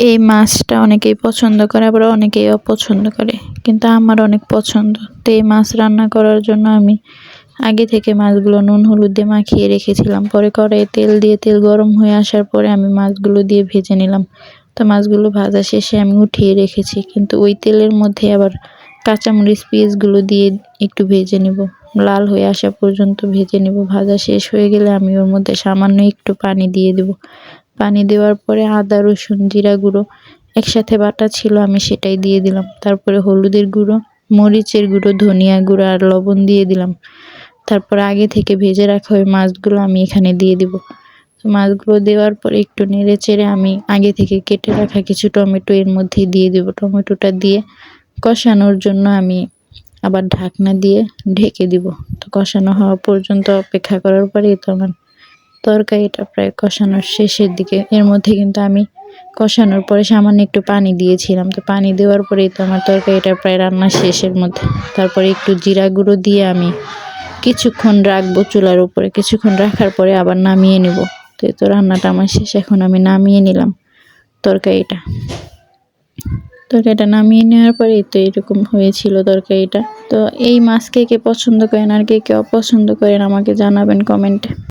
এই মাছটা অনেকেই পছন্দ করে, আবার অনেকেই অপছন্দ করে, কিন্তু আমার অনেক পছন্দ। তো এই মাছ রান্না করার জন্য আমি আগে থেকে মাছগুলো নুন হলুদ দিয়ে মাখিয়ে রেখেছিলাম। পরে কড়াইয়ে তেল দিয়ে তেল গরম হয়ে আসার পরে আমি মাছগুলো দিয়ে ভেজে নিলাম। তো মাছগুলো ভাজা শেষে আমি উঠিয়ে রেখেছি, কিন্তু ওই তেলের মধ্যে আবার কাঁচামরিচ পেঁয়াজগুলো দিয়ে একটু ভেজে নিব, লাল হয়ে আসা পর্যন্ত ভেজে নিব। ভাজা শেষ হয়ে গেলে আমি ওর মধ্যে সামান্য একটু পানি দিয়ে দেব। পানি দেওয়ার পরে আদা রসুন জিরা গুঁড়ো একসাথে বাটা ছিল, আমি সেটাই দিয়ে দিলাম। তারপরে হলুদের গুঁড়ো, মরিচের গুঁড়ো, ধনিয়া গুঁড়ো আর লবণ দিয়ে দিলাম। তারপর আগে থেকে ভেজে রাখা ওই মাছগুলো আমি এখানে দিয়ে দিব। মাছগুলো দেওয়ার পরে একটু নেড়ে চেড়ে আমি আগে থেকে কেটে রাখা কিছু টমেটো এর মধ্যে দিয়ে দেব। টমেটোটা দিয়ে কষানোর জন্য আমি আবার ঢাকনা দিয়ে ঢেকে দিব। তো কষানো হওয়া পর্যন্ত অপেক্ষা করার পরেই তো আমার তরকারিটা প্রায় কষানোর শেষের দিকে। এর মধ্যে কিন্তু আমি কষানোর পরে সামান্য একটু পানি দিয়েছিলাম। তো পানি দেওয়ার পরেই তো আমার তরকারিটা প্রায় রান্না শেষের মধ্যে। তারপরে একটু জিরা গুঁড়ো দিয়ে আমি কিছুক্ষণ রাখবো চুলার উপরে। কিছুক্ষণ রাখার পরে আবার নামিয়ে নেব। তো এই তো রান্নাটা আমার শেষ, এখন আমি নামিয়ে নিলাম তরকারিটা। তরকারিটা নামিয়ে নেওয়ার পরেই তো এরকম হয়েছিল তরকারিটা। তো এই মাছ কে কে পছন্দ করেন আর কে কে অপছন্দ করেন আমাকে জানাবেন কমেন্টে।